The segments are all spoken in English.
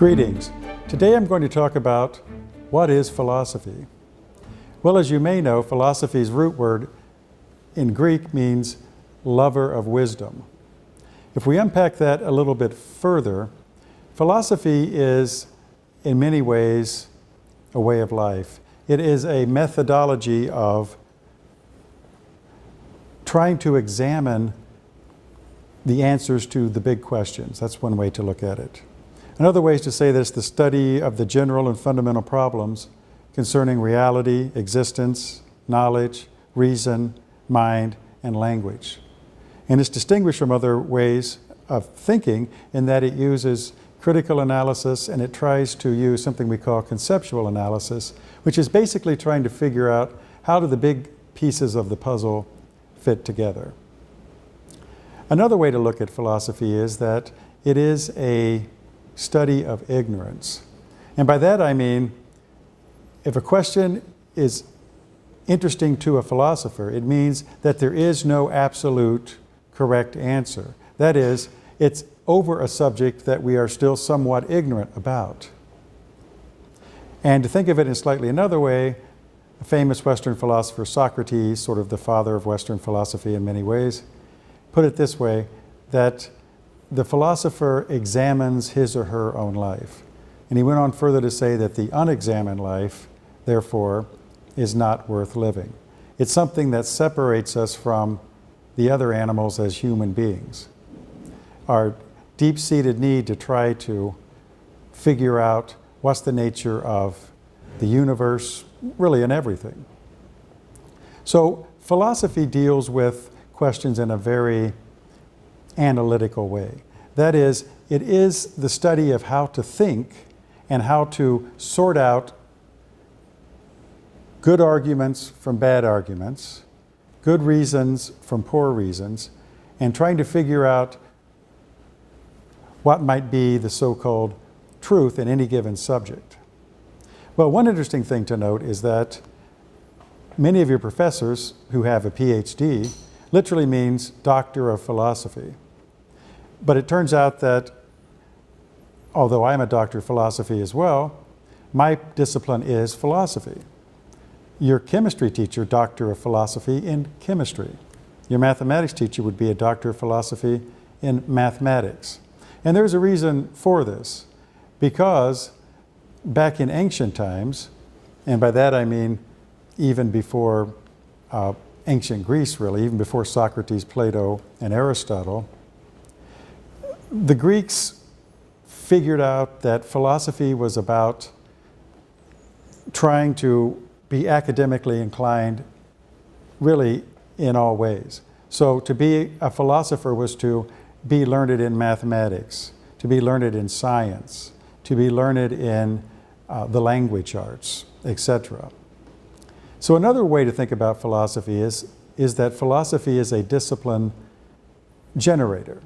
Greetings. Today I'm going to talk about what is philosophy. Well, as you may know, philosophy's root word in Greek means lover of wisdom. If we unpack that a little bit further, philosophy is in many ways a way of life. It is a methodology of trying to examine the answers to the big questions. That's one way to look at it. Another way is to say that it's the study of the general and fundamental problems concerning reality, existence, knowledge, reason, mind, and language. And it's distinguished from other ways of thinking in that it uses critical analysis and it tries to use something we call conceptual analysis, which is basically trying to figure out how do the big pieces of the puzzle fit together. Another way to look at philosophy is that it is a study of ignorance. And by that I mean, if a question is interesting to a philosopher, it means that there is no absolute correct answer. That is, it's over a subject that we are still somewhat ignorant about. And to think of it in slightly another way, a famous Western philosopher, Socrates, sort of the father of Western philosophy in many ways, put it this way, that the philosopher examines his or her own life. And he went on further to say that the unexamined life, therefore, is not worth living. It's something that separates us from the other animals as human beings. Our deep-seated need to try to figure out what's the nature of the universe, really in everything. So philosophy deals with questions in a very analytical way. That is, it is the study of how to think and how to sort out good arguments from bad arguments, good reasons from poor reasons, and trying to figure out what might be the so-called truth in any given subject. Well, one interesting thing to note is that many of your professors who have a PhD literally means Doctor of Philosophy. But it turns out that, although I'm a doctor of philosophy as well, my discipline is philosophy. Your chemistry teacher, Doctor of Philosophy in chemistry. Your mathematics teacher would be a Doctor of Philosophy in mathematics. And there's a reason for this, because back in ancient times, and by that I mean even before ancient Greece really, even before Socrates, Plato, and Aristotle, the Greeks figured out that philosophy was about trying to be academically inclined really in all ways. So to be a philosopher was to be learned in mathematics, to be learned in science, to be learned in the language arts, etc. So another way to think about philosophy is that philosophy is a discipline generator.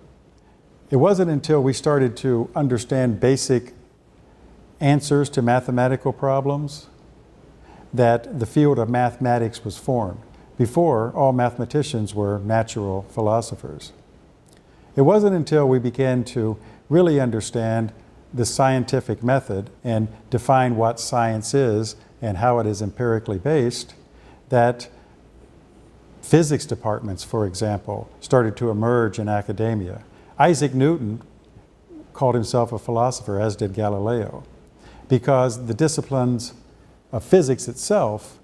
It wasn't until we started to understand basic answers to mathematical problems that the field of mathematics was formed. Before, all mathematicians were natural philosophers. It wasn't until we began to really understand the scientific method and define what science is and how it is empirically based that physics departments, for example, started to emerge in academia. Isaac Newton called himself a philosopher, as did Galileo, because the disciplines of physics itself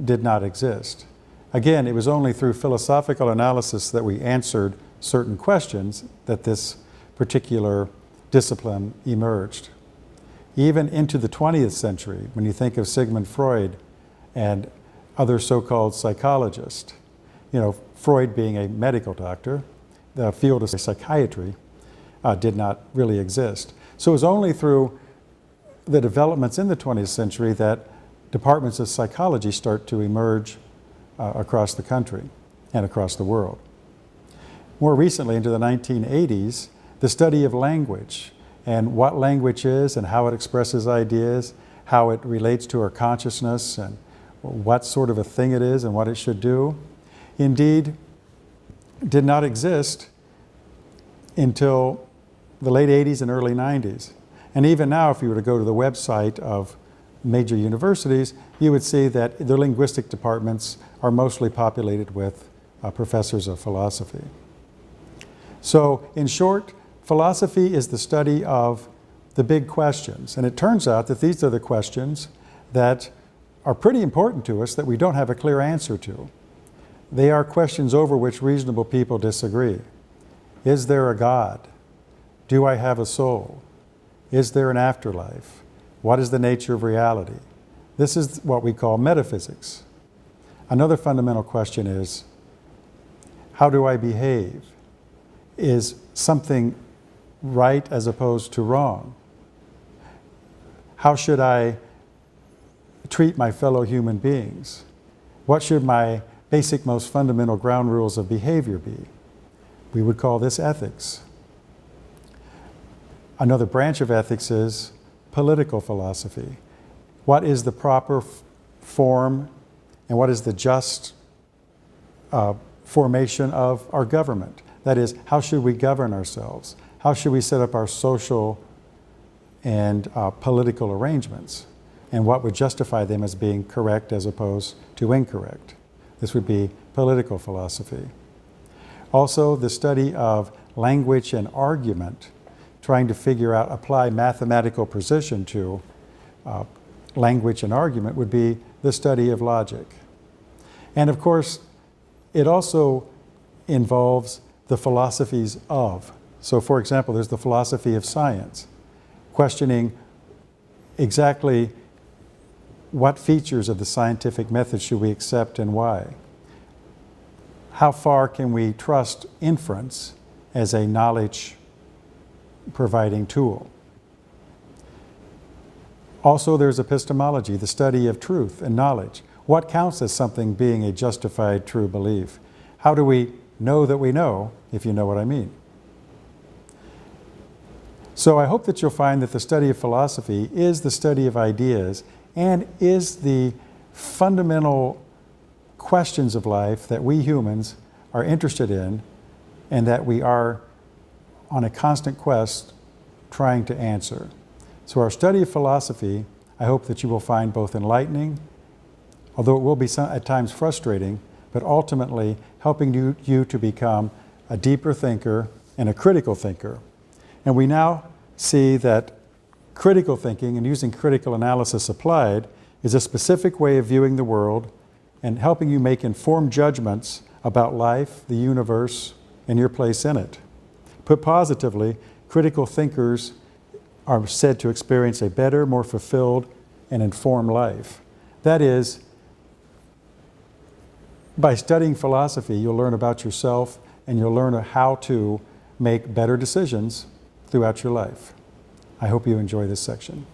did not exist. Again, it was only through philosophical analysis that we answered certain questions that this particular discipline emerged. Even into the 20th century, when you think of Sigmund Freud and other so-called psychologists, Freud being a medical doctor, the field of psychiatry did not really exist. So it was only through the developments in the 20th century that departments of psychology start to emerge across the country and across the world. More recently, into the 1980s, the study of language and what language is and how it expresses ideas, how it relates to our consciousness and what sort of a thing it is and what it should do, indeed did not exist until the late 80s and early 90s. And even now, if you were to go to the website of major universities, you would see that their linguistic departments are mostly populated with professors of philosophy. So, in short, philosophy is the study of the big questions. And it turns out that these are the questions that are pretty important to us that we don't have a clear answer to. They are questions over which reasonable people disagree. Is there a God? Do I have a soul? Is there an afterlife? What is the nature of reality? This is what we call metaphysics. Another fundamental question is, how do I behave? Is something right as opposed to wrong? How should I treat my fellow human beings? What should my basic, most fundamental ground rules of behavior be? We would call this ethics. Another branch of ethics is political philosophy. What is the proper form and what is the just formation of our government? That is, how should we govern ourselves? How should we set up our social and political arrangements? And what would justify them as being correct as opposed to incorrect? This would be political philosophy. Also, the study of language and argument, trying to figure out, apply mathematical precision to language and argument, would be the study of logic. And of course, it also involves the philosophies of. So for example, there's the philosophy of science, questioning exactly what features of the scientific method should we accept and why. How far can we trust inference as a knowledge providing tool? Also, there's epistemology, the study of truth and knowledge. What counts as something being a justified true belief? How do we know that we know, if you know what I mean? So I hope that you'll find that the study of philosophy is the study of ideas and is the fundamental questions of life that we humans are interested in and that we are on a constant quest trying to answer. So our study of philosophy, I hope that you will find both enlightening, although it will be at times frustrating, but ultimately helping you to become a deeper thinker and a critical thinker. And we now see that critical thinking and using critical analysis applied is a specific way of viewing the world and helping you make informed judgments about life, the universe, and your place in it. Put positively, critical thinkers are said to experience a better, more fulfilled, and informed life. That is, by studying philosophy, you'll learn about yourself and you'll learn how to make better decisions throughout your life. I hope you enjoy this section.